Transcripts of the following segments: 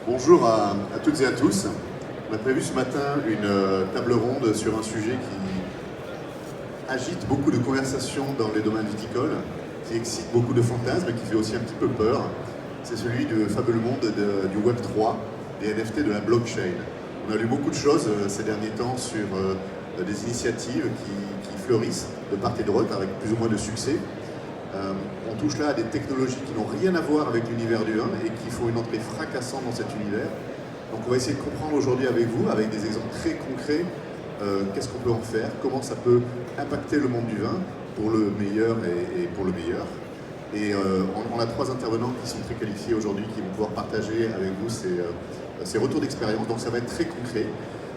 Bonjour à toutes et à tous. On a prévu ce matin une table ronde sur un sujet qui agite beaucoup de conversations dans les domaines viticoles, qui excite beaucoup de fantasmes et qui fait aussi un petit peu peur. C'est celui du fabuleux monde du Web 3, des NFT, de la blockchain. On a lu beaucoup de choses ces derniers temps sur des initiatives qui fleurissent de part et d'autre avec plus ou moins de succès. On touche là à des technologies qui n'ont rien à voir avec l'univers du 1 et qui font une entrée fracassante dans cet univers. Donc on va essayer de comprendre aujourd'hui avec vous, avec des exemples très concrets, qu'est-ce qu'on peut en faire, comment ça peut impacter le monde du vin pour le meilleur et pour le meilleur. Et on a trois intervenants qui sont très qualifiés aujourd'hui, qui vont pouvoir partager avec vous ces retours d'expérience. Donc ça va être très concret.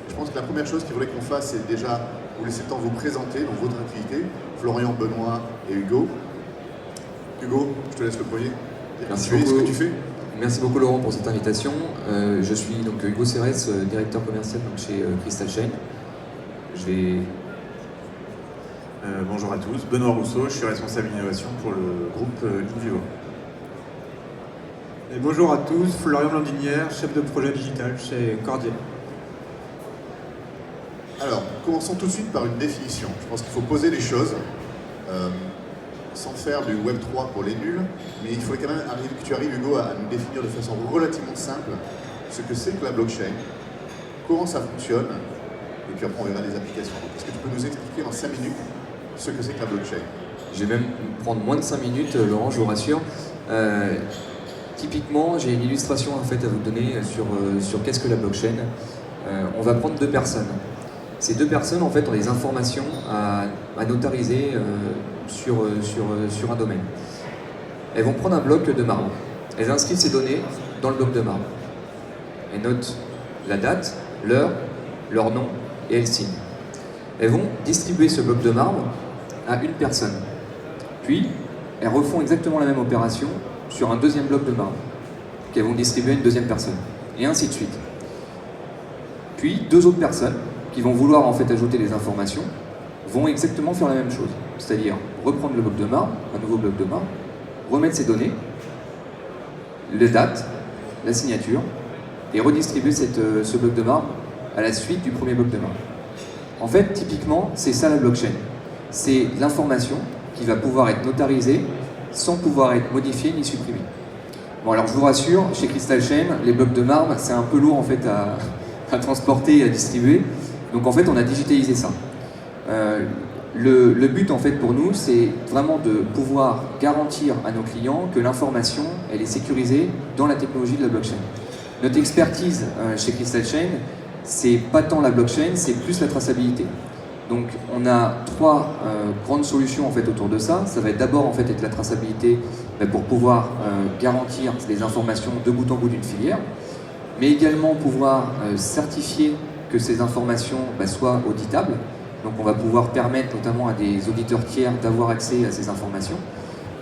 Je pense que la première chose qu'il faudrait qu'on fasse, c'est déjà vous laisser le temps de vous présenter dans votre activité. Florian, Benoît et Hugo. Hugo, je te laisse le premier. Merci beaucoup. Ce que tu fais. Merci beaucoup Laurent pour cette invitation. Je suis donc Hugo Serres, directeur commercial donc, chez Crystal Chain. Bonjour à tous, Benoît Rousseau, je suis responsable innovation pour le groupe InVivo. Et bonjour à tous, Florian Landinière, chef de projet digital chez Cordier. Alors, commençons tout de suite par une définition. Je pense qu'il faut poser les choses. Sans faire du Web 3 pour les nuls, mais il faudrait quand même que tu arrives, Hugo, à nous définir de façon relativement simple ce que c'est que la blockchain, comment ça fonctionne, et puis après on verra les applications. Donc, est-ce que tu peux nous expliquer en 5 minutes ce que c'est que la blockchain? Je vais même prendre moins de 5 minutes, Laurent, je vous rassure. Typiquement, j'ai une illustration en fait, à vous donner sur qu'est-ce que la blockchain. On va prendre deux personnes. Ces deux personnes, en fait, ont des informations à notariser sur un domaine. Elles vont prendre un bloc de marbre. Elles inscrivent ces données dans le bloc de marbre. Elles notent la date, l'heure, leur nom et elles signent. Elles vont distribuer ce bloc de marbre à une personne. Puis, elles refont exactement la même opération sur un deuxième bloc de marbre qu'elles vont distribuer à une deuxième personne. Et ainsi de suite. Puis, deux autres personnes qui vont vouloir en fait ajouter des informations vont exactement faire la même chose. C'est-à-dire reprendre le bloc de marbre, un nouveau bloc de marbre, remettre ces données, les dates, la signature, et redistribuer ce bloc de marbre à la suite du premier bloc de marbre. En fait, typiquement, c'est ça la blockchain. C'est l'information qui va pouvoir être notarisée sans pouvoir être modifiée ni supprimée. Bon, alors je vous rassure, chez Crystal Chain, les blocs de marbre, c'est un peu lourd en fait à transporter et à distribuer. Donc en fait, on a digitalisé ça. Le but en fait pour nous, c'est vraiment de pouvoir garantir à nos clients que l'information, elle est sécurisée dans la technologie de la blockchain. Notre expertise chez Crystal Chain, c'est pas tant la blockchain, c'est plus la traçabilité. Donc on a trois grandes solutions en fait autour de ça. Ça va être d'abord en fait être la traçabilité pour pouvoir garantir les informations de bout en bout d'une filière, mais également pouvoir certifier que ces informations soient auditables. Donc on va pouvoir permettre notamment à des auditeurs tiers d'avoir accès à ces informations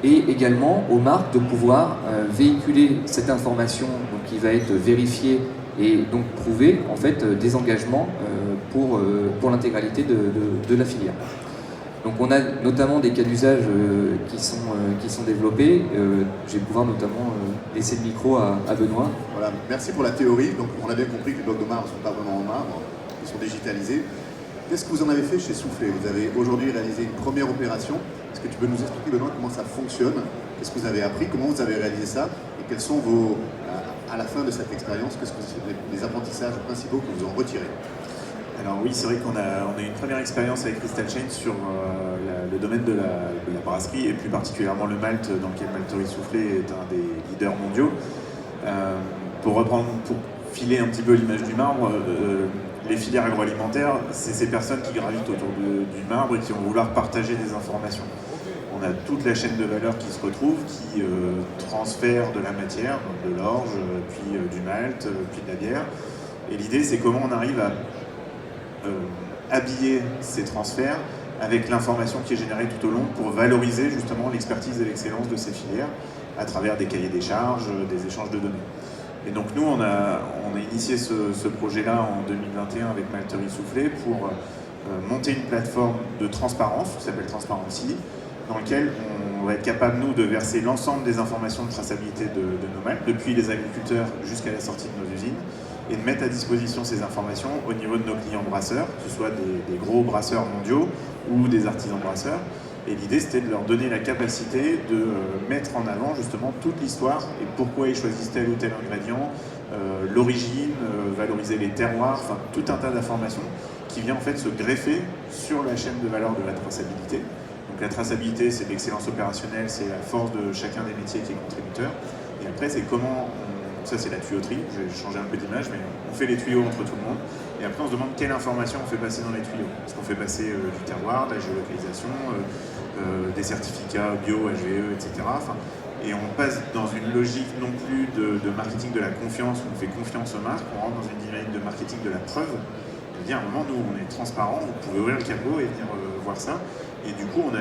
et également aux marques de pouvoir véhiculer cette information donc, qui va être vérifiée et donc prouver en fait des engagements pour l'intégralité de la filière. Donc on a notamment des cas d'usage qui sont développés. Je vais pouvoir notamment laisser le micro à Benoît. Voilà, merci pour la théorie. Donc on a bien compris que les blocs de marbre ne sont pas vraiment en marbre, ils sont digitalisés. Qu'est-ce que vous en avez fait chez Soufflet? Vous avez aujourd'hui réalisé une première opération. Est-ce que tu peux nous expliquer, Benoît, comment ça fonctionne? Qu'est-ce que vous avez appris? Comment vous avez réalisé ça? Et quels sont à la fin de cette expérience, qu'est-ce que sont les apprentissages principaux que vous en retirez? Alors oui, c'est vrai qu'on a eu une première expérience avec Crystal Chain sur le domaine de la brasserie et plus particulièrement le malt dans lequel Malterie Soufflet est un des leaders mondiaux. Pour filer un petit peu l'image du marbre, les filières agroalimentaires, c'est ces personnes qui gravitent autour du marbre et qui vont vouloir partager des informations. On a toute la chaîne de valeur qui se retrouve, qui transfère de la matière, donc de l'orge, puis du malt, puis de la bière. Et l'idée, c'est comment on arrive à habiller ces transferts avec l'information qui est générée tout au long pour valoriser justement l'expertise et l'excellence de ces filières à travers des cahiers des charges, des échanges de données. Et donc nous, on a initié ce projet-là en 2021 avec Malterie Soufflet pour monter une plateforme de transparence qui s'appelle Transparency, dans lequel on va être capable, nous, de verser l'ensemble des informations de traçabilité de nos maltes, depuis les agriculteurs jusqu'à la sortie de nos usines, et de mettre à disposition ces informations au niveau de nos clients brasseurs, que ce soit des gros brasseurs mondiaux ou des artisans brasseurs. Et l'idée, c'était de leur donner la capacité de mettre en avant justement toute l'histoire et pourquoi ils choisissent tel ou tel ingrédient, l'origine, valoriser les terroirs, enfin tout un tas d'informations qui vient en fait se greffer sur la chaîne de valeur de la traçabilité. Donc la traçabilité, c'est l'excellence opérationnelle, c'est la force de chacun des métiers qui est contributeur. Et après, c'est comment, ça c'est la tuyauterie, je vais changer un peu d'image, mais on fait les tuyaux entre tout le monde. Et après, on se demande quelle information on fait passer dans les tuyaux. Est-ce qu'on fait passer du terroir, de la géolocalisation, des certificats bio, HVE, etc. Enfin, et on passe dans une logique non plus de marketing de la confiance, où on fait confiance aux marques, on rentre dans une dynamique de marketing de la preuve. C'est-à-dire, à un moment, nous, on est transparent, vous pouvez ouvrir le capot et venir voir ça. Et du coup, on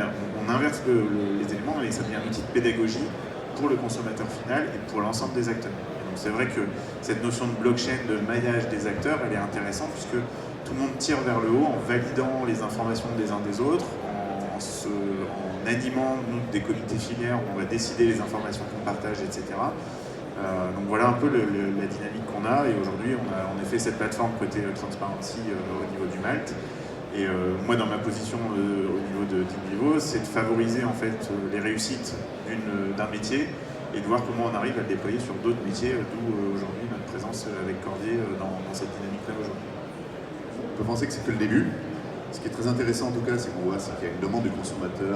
inverse les éléments et ça devient un outil de pédagogie pour le consommateur final et pour l'ensemble des acteurs. Donc c'est vrai que cette notion de blockchain, de maillage des acteurs, elle est intéressante puisque tout le monde tire vers le haut en validant les informations des uns des autres, en animant nous, des comités filières où on va décider les informations qu'on partage, etc. Donc voilà un peu la dynamique qu'on a, et aujourd'hui on a en effet cette plateforme côté Transparency au niveau du malt. Et moi dans ma position au niveau d'Invivo, c'est de favoriser en fait les réussites d'un métier et de voir comment on arrive à le déployer sur d'autres métiers, d'où aujourd'hui notre présence avec Cordier dans cette dynamique-là aujourd'hui. On peut penser que c'est que le début. Ce qui est très intéressant en tout cas, c'est qu'on voit qu'il y a une demande du consommateur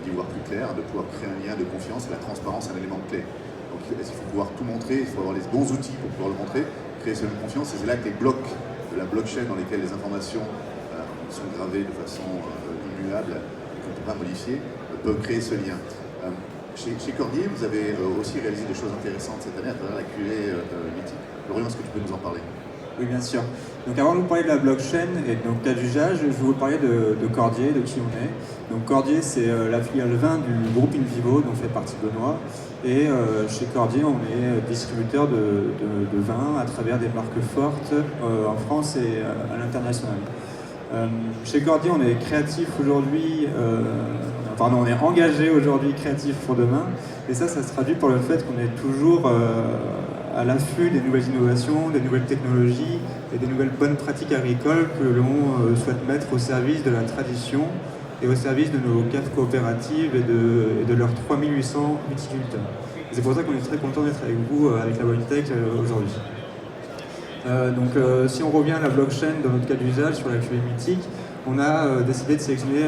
d'y voir plus clair, de pouvoir créer un lien de confiance, et la transparence est un élément clé. Donc il faut pouvoir tout montrer, il faut avoir les bons outils pour pouvoir le montrer, créer ce lien de confiance, et c'est là que les blocs de la blockchain dans lesquels les informations sont gravées de façon immuable et qu'on ne peut pas modifier, peuvent créer ce lien. Chez Cordier, vous avez aussi réalisé des choses intéressantes cette année à travers la cuvée mythique. Lorient, est-ce que tu peux nous en parler? Oui, bien sûr. Donc avant de vous parler de la blockchain et donc cas d'usage, je vais vous parler de Cordier, de qui on est. Donc Cordier, c'est la filiale vin du groupe Invivo, dont fait partie Benoît. Et chez Cordier, on est distributeur de vin à travers des marques fortes en France et à l'international. Chez Cordier, on est créatif aujourd'hui, on est engagé aujourd'hui créatif pour demain. Et ça se traduit par le fait qu'on est toujours à l'affût des nouvelles innovations, des nouvelles technologies et des nouvelles bonnes pratiques agricoles que l'on souhaite mettre au service de la tradition et au service de nos caves coopératives et de leurs 3800 viticulteurs. C'est pour ça qu'on est très content d'être avec vous, avec la WineTech aujourd'hui. Si on revient à la blockchain dans notre cas d'usage sur la cuvée mythique, on a décidé de sélectionner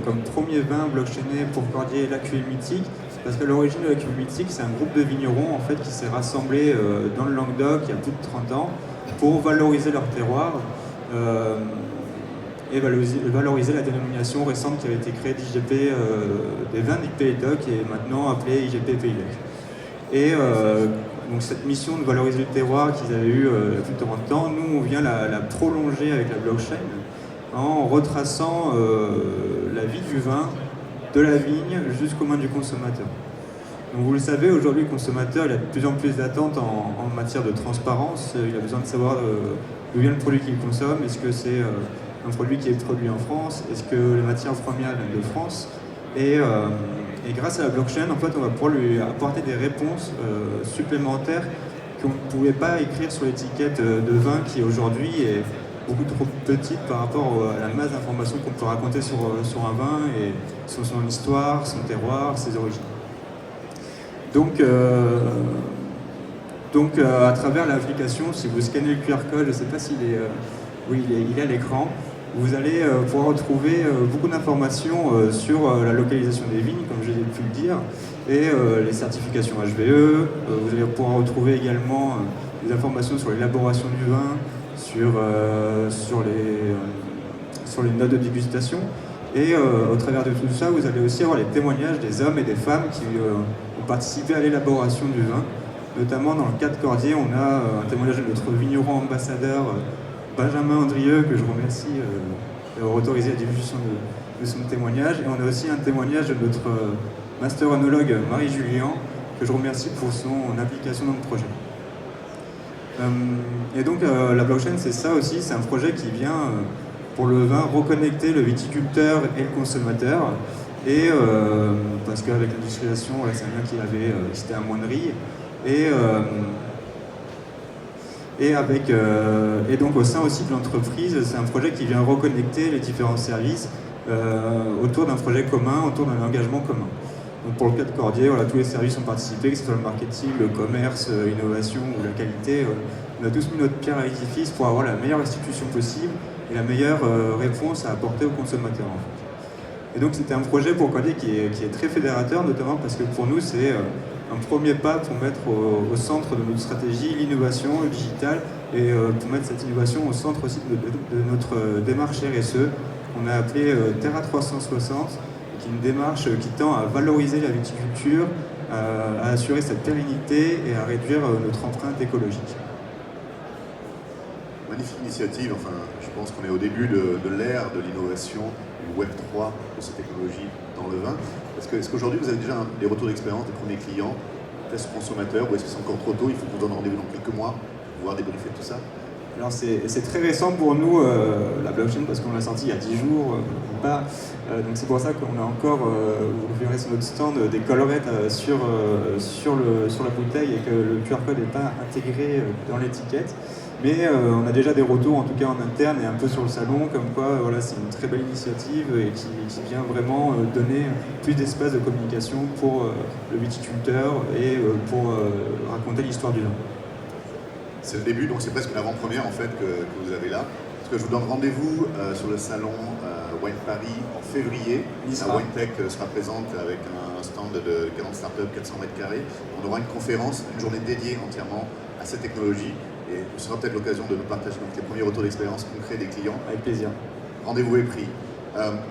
comme premier vin blockchainé pour Cordier la cuvée mythique, parce qu'à l'origine de la cuvée mythique, c'est un groupe de vignerons en fait, qui s'est rassemblé dans le Languedoc il y a plus de 30 ans pour valoriser leur terroir et valoriser la dénomination récente qui avait été créée d'IGP des vins du Pays de Doc et maintenant appelée IGP Pays de Doc. Et donc cette mission de valoriser le terroir qu'ils avaient eu plus de 30 ans, nous on vient la prolonger avec la blockchain en retraçant la vie du vin, de la vigne jusqu'aux mains du consommateur. Donc vous le savez, aujourd'hui le consommateur il a de plus en plus d'attentes en matière de transparence. Il a besoin de savoir d'où vient le produit qu'il consomme. Est-ce que c'est un produit qui est produit en France? Est-ce que les matières premières viennent de France? Et grâce à la blockchain, en fait, on va pouvoir lui apporter des réponses supplémentaires qu'on ne pouvait pas écrire sur l'étiquette de vin qui aujourd'hui est beaucoup trop petite par rapport à la masse d'informations qu'on peut raconter sur un vin et sur son histoire, son terroir, ses origines. Donc à travers l'application, si vous scannez le QR code, je ne sais pas s'il est, oui, il est à l'écran, vous allez pouvoir retrouver beaucoup d'informations sur la localisation des vignes, comme j'ai pu le dire, et les certifications HVE. Vous allez pouvoir retrouver également des informations sur l'élaboration du vin, sur les notes de dégustation. Et au travers de tout ça, vous allez aussi avoir les témoignages des hommes et des femmes qui ont participé à l'élaboration du vin. Notamment dans le cas de Cordier, on a un témoignage de notre vigneron ambassadeur Benjamin Andrieux, que je remercie d'avoir autorisé la diffusion de son témoignage. Et on a aussi un témoignage de notre master œnologue Marie-Julien, que je remercie pour son implication dans le projet. Et donc la blockchain, c'est ça aussi, c'est un projet qui vient pour le vin reconnecter le viticulteur et le consommateur Et parce qu'avec l'industrialisation, voilà, c'est un bien qui était à moindrie. Et donc au sein aussi de l'entreprise, c'est un projet qui vient reconnecter les différents services autour d'un projet commun, autour d'un engagement commun. Donc pour le cas de Cordier, voilà, tous les services ont participé, que ce soit le marketing, le commerce, l'innovation ou la qualité. On a tous mis notre pierre à l'édifice pour avoir la meilleure institution possible et la meilleure réponse à apporter aux consommateurs. En fait. Et donc c'était un projet pour Cordier qui est très fédérateur, notamment parce que pour nous c'est un premier pas pour mettre au centre de notre stratégie l'innovation, le digital, et pour mettre cette innovation au centre aussi de notre démarche RSE. On a appelé Terra 360, qui est une démarche qui tend à valoriser la viticulture, à assurer sa pérennité et à réduire notre empreinte écologique. Magnifique initiative, enfin, je pense qu'on est au début de l'ère de l'innovation, du Web 3, de ces technologies dans le vin. Est-ce qu'aujourd'hui vous avez déjà des retours d'expérience des premiers clients, tests consommateurs, ou est-ce que c'est encore trop tôt, il faut qu'on donne rendez-vous dans quelques mois pour pouvoir débriefer tout ça? Alors c'est très récent pour nous, la blockchain, parce qu'on l'a sorti il y a 10 jours ou pas. Donc c'est pour ça qu'on a encore, vous verrez sur notre stand, des colorettes sur la bouteille et que le QR code n'est pas intégré dans l'étiquette. Mais on a déjà des retours, en tout cas en interne et un peu sur le salon, comme quoi voilà, c'est une très belle initiative et qui vient vraiment donner plus d'espace de communication pour le viticulteur et pour raconter l'histoire du vin. C'est le début, donc c'est presque une avant-première en fait que vous avez là. Parce que je vous donne rendez-vous sur le salon Wine Paris en février. La WineTech sera présente avec un stand de 40 startups, 400 mètres carrés. On aura une conférence, une journée dédiée entièrement à cette technologie. Et ce sera peut-être l'occasion de nous partager donc, les premiers retours d'expérience concrets des clients. Avec plaisir. Rendez-vous est pris.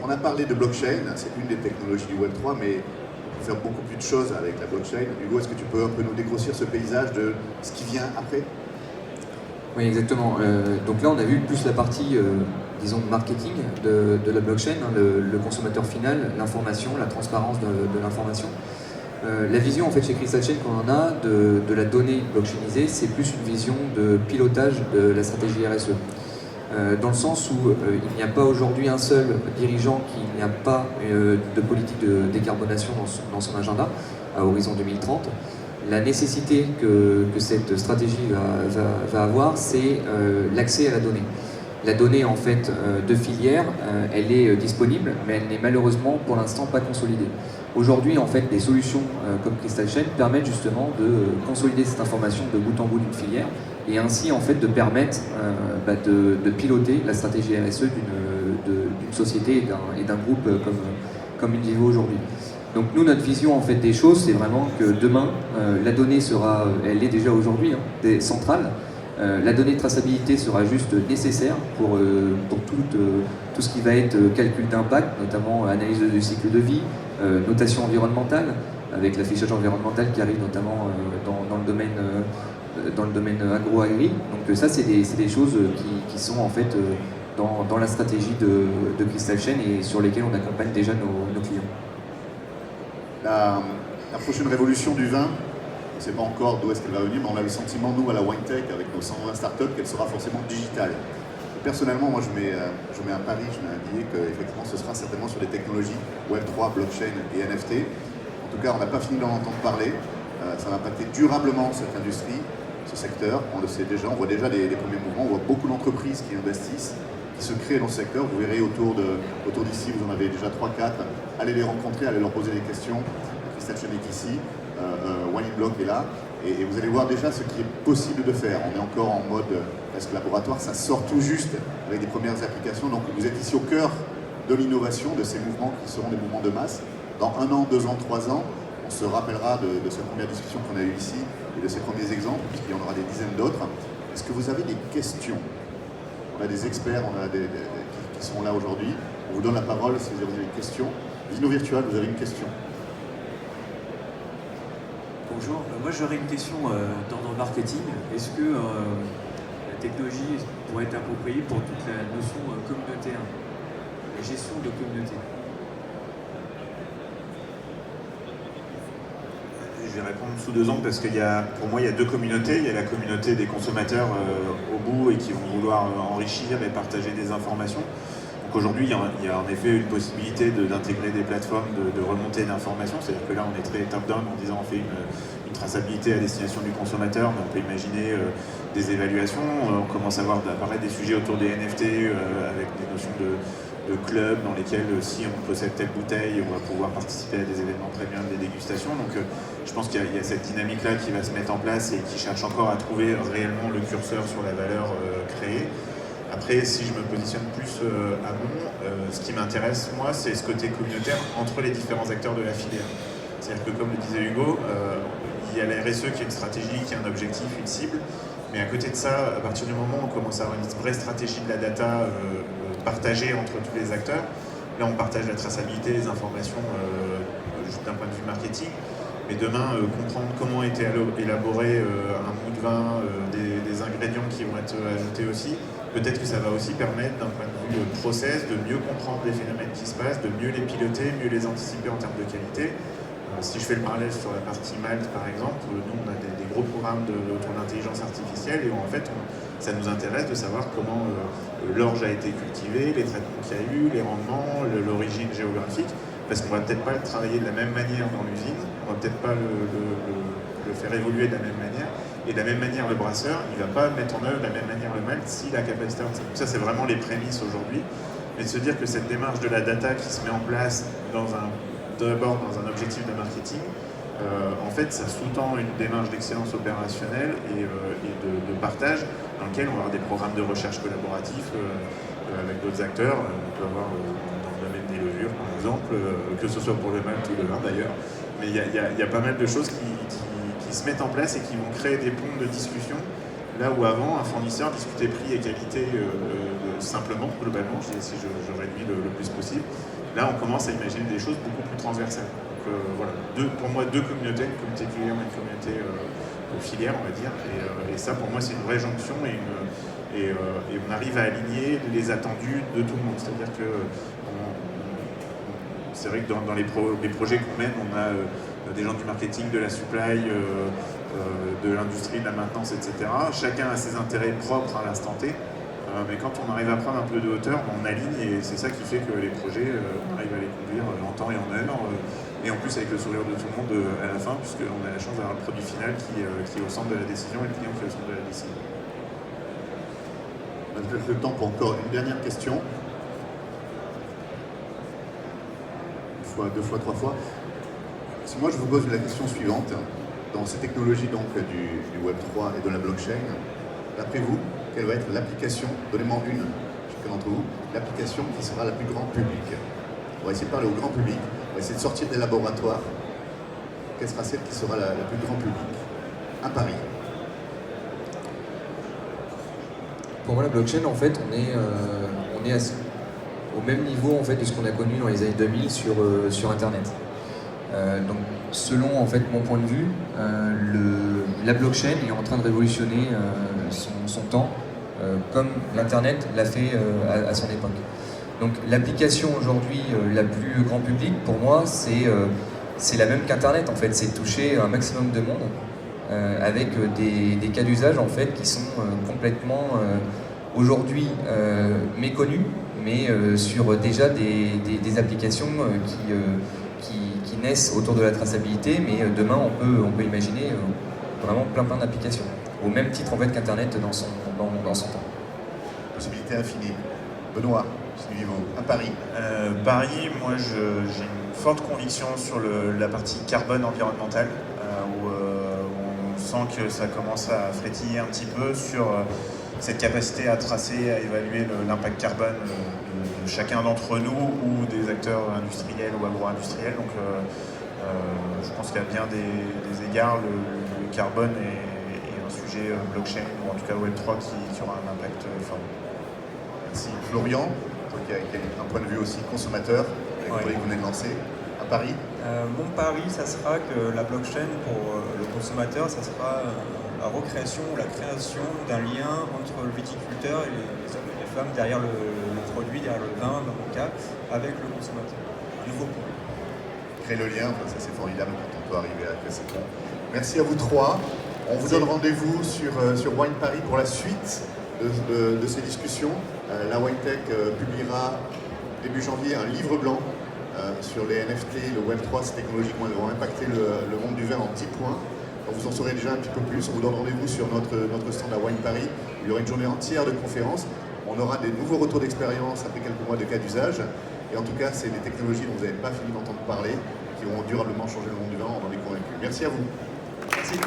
On a parlé de blockchain, c'est une des technologies du Web3, mais on peut faire beaucoup plus de choses avec la blockchain. Hugo, est-ce que tu peux un peu nous dégrossir ce paysage de ce qui vient après? Oui, exactement. Donc là, on a vu plus la partie, disons, marketing de la blockchain, hein, le consommateur final, l'information, la transparence de l'information. La vision en fait chez Crystal Chain qu'on en a de la donnée blockchainisée, c'est plus une vision de pilotage de la stratégie RSE. Dans le sens où il n'y a pas aujourd'hui un seul dirigeant qui n'a pas de politique de décarbonation dans son agenda à horizon 2030. La nécessité que cette stratégie va avoir, c'est l'accès à la donnée. La donnée en fait de filière, elle est disponible, mais elle n'est malheureusement pour l'instant pas consolidée. Aujourd'hui, en fait, des solutions comme Crystal Chain permettent justement de consolider cette information de bout en bout d'une filière et ainsi en fait de permettre de piloter la stratégie RSE d'une société et d'un groupe comme Indivo aujourd'hui. Donc nous, notre vision en fait des choses, c'est vraiment que demain, la donnée sera, elle est déjà aujourd'hui, centrale. La donnée de traçabilité sera juste nécessaire pour tout ce qui va être calcul d'impact, notamment analyse du cycle de vie, notation environnementale, avec l'affichage environnemental qui arrive notamment dans le domaine agro-agri. Donc ça, c'est des choses qui sont en fait dans la stratégie de Crystal Chain et sur lesquelles on accompagne déjà nos clients. La prochaine révolution du vin, on ne sait pas encore d'où est-ce qu'elle va venir, mais on a le sentiment, nous, à la WineTech, avec nos 120 startups, qu'elle sera forcément digitale. Et personnellement, moi, je mets un pari, je mets un billet qu'effectivement, ce sera certainement sur des technologies Web3, blockchain et NFT. En tout cas, on n'a pas fini d'en entendre parler. Ça va impacter durablement cette industrie, ce secteur. On le sait déjà, on voit déjà les premiers mouvements, on voit beaucoup d'entreprises qui investissent, qui se créent dans ce secteur. Vous verrez autour d'ici, vous en avez déjà 3-4. Allez les rencontrer, allez leur poser des questions. Crystal Chain est ici, WineBlock est là, et vous allez voir déjà ce qui est possible de faire. On est encore en mode presque laboratoire, ça sort tout juste avec des premières applications. Donc vous êtes ici au cœur de l'innovation, de ces mouvements qui seront des mouvements de masse. Dans 1 an, 2 ans, 3 ans, on se rappellera de cette première discussion qu'on a eue ici et de ces premiers exemples, puisqu'il y en aura des dizaines d'autres. Est-ce que vous avez des questions? On a des experts, qui sont là aujourd'hui. On vous donne la parole si vous avez des questions. Vino Virtual, vous avez une question? Bonjour, moi j'aurais une question d'ordre marketing. Est-ce que la technologie pourrait être appropriée pour toute la notion communautaire, la gestion de communauté? Je vais répondre sous 2 angles parce que pour moi il y a 2 communautés. Il y a la communauté des consommateurs au bout et qui vont vouloir enrichir et partager des informations. Donc aujourd'hui, il y a en effet une possibilité d'intégrer des plateformes de remontée d'informations. C'est-à-dire que là, on est très top-down en disant on fait une traçabilité à destination du consommateur, mais on peut imaginer des évaluations. On commence à voir apparaître des sujets autour des NFT avec des notions de clubs dans lesquels, si on possède telle bouteille, on va pouvoir participer à des événements premium, des dégustations. Donc je pense qu'il y a cette dynamique-là qui va se mettre en place et qui cherche encore à trouver réellement le curseur sur la valeur créée. Après, si je me positionne plus amont, ce qui m'intéresse, moi, c'est ce côté communautaire entre les différents acteurs de la filière. C'est-à-dire que, comme le disait Hugo, il y a la RSE qui a une stratégie, qui a un objectif, une cible, mais à côté de ça, à partir du moment où on commence à avoir une vraie stratégie de la data partagée entre tous les acteurs, là on partage la traçabilité, les informations juste d'un point de vue marketing, mais demain, comprendre comment a été élaboré un mou de vin, des ingrédients qui vont être ajoutés aussi, peut-être que ça va aussi permettre, d'un point de vue process, de mieux comprendre les phénomènes qui se passent, de mieux les piloter, mieux les anticiper en termes de qualité. Si je fais le parallèle sur la partie Malte, par exemple, nous on a des gros programmes autour de l'intelligence artificielle et où en fait ça nous intéresse de savoir comment l'orge a été cultivée, les traitements qu'il y a eu, les rendements, l'origine géographique, parce qu'on va peut-être pas le travailler de la même manière dans l'usine, on va peut-être pas le faire évoluer de la même manière, et de la même manière le brasseur, il va pas mettre en œuvre de la même manière le malt s'il a capacité à... Ça c'est vraiment les prémices aujourd'hui, mais de se dire que cette démarche de la data qui se met en place d'abord dans un objectif de marketing, en fait, ça sous-tend une démarche d'excellence opérationnelle et de partage dans lequel on va avoir des programmes de recherche collaboratifs avec d'autres acteurs. On peut avoir dans le domaine des levures, par exemple, que ce soit pour le malt ou le vin d'ailleurs. Mais il y a pas mal de choses qui se mettent en place et qui vont créer des ponts de discussion. Là où avant, un fournisseur discutait prix et qualité simplement, globalement, si je réduis le plus possible. Là, on commence à imaginer des choses beaucoup plus transversales. Donc, voilà, pour moi, deux communautés, une communauté client et une communauté filière, on va dire. Et ça, pour moi, c'est une vraie jonction et on arrive à aligner les attendus de tout le monde. C'est-à-dire que c'est vrai que dans les projets qu'on mène, on a des gens du marketing, de la supply, de l'industrie, de la maintenance, etc. Chacun a ses intérêts propres à l'instant T. Mais quand on arrive à prendre un peu de hauteur, on aligne et c'est ça qui fait que les projets, on arrive à les conduire en temps et en heure. Et en plus avec le sourire de tout le monde à la fin, puisqu'on a la chance d'avoir le produit final qui est au centre de la décision et le client qui est au centre de la décision. On a peut-être le temps pour encore une dernière question. Une fois, deux fois, trois fois. Si moi je vous pose la question suivante, dans ces technologies donc du Web3 et de la blockchain, d'après vous, quelle va être l'application, donnez-moi une, chacun d'entre vous, l'application qui sera la plus grand public. On va essayer de parler au grand public, on va essayer de sortir des laboratoires. Quelle sera celle qui sera la plus grand public? Un pari. Pour moi, la blockchain, en fait, on est au même niveau en fait, de ce qu'on a connu dans les années 2000 sur Internet. Donc, selon en fait, mon point de vue, la blockchain est en train de révolutionner son temps, comme l'Internet l'a fait à son époque. Donc, l'application aujourd'hui la plus grand public, pour moi, c'est la même qu'Internet. En fait, c'est toucher un maximum de monde avec des cas d'usage en fait, qui sont complètement aujourd'hui méconnus, mais sur déjà des applications qui naissent autour de la traçabilité, mais demain on peut imaginer vraiment plein d'applications, au même titre en fait qu'Internet dans son temps. Possibilité infinie. Benoît, suivez-vous. Un pari. Paris, moi j'ai une forte conviction sur la partie carbone environnementale, où on sent que ça commence à frétiller un petit peu sur cette capacité à tracer, à évaluer l'impact carbone de chacun d'entre nous ou des acteurs industriels ou agro-industriels. Donc je pense qu'il y a bien des égards, le carbone est un sujet blockchain ou en tout cas Web3 qui aura un impact fort. Merci. Florian, toi qui as un point de vue aussi consommateur, avec le projet que vous venez de lancer. Un pari. Mon pari, ça sera que la blockchain pour le consommateur, ça sera la recréation ou la création d'un lien entre le viticulteur et les hommes et les femmes derrière le produit, derrière le vin, dans mon cas, avec le consommateur. Un nouveau point. Créer le lien, ça c'est formidable quand on peut arriver à faire ça. Merci à vous trois. On vous donne rendez-vous sur Wine Paris pour la suite de ces discussions. La WineTech publiera début janvier un livre blanc sur les NFT, le Web3, ces technologies qui vont impacter le monde du vin en petits points. Donc vous en saurez déjà un petit peu plus. On vous donne rendez-vous sur notre stand à Wine Paris. Il y aura une journée entière de conférences. On aura des nouveaux retours d'expérience après quelques mois de cas d'usage. Et en tout cas, c'est des technologies dont vous n'avez pas fini d'entendre parler, qui vont durablement changer le monde du vin, on en est convaincu. Merci à vous. Merci.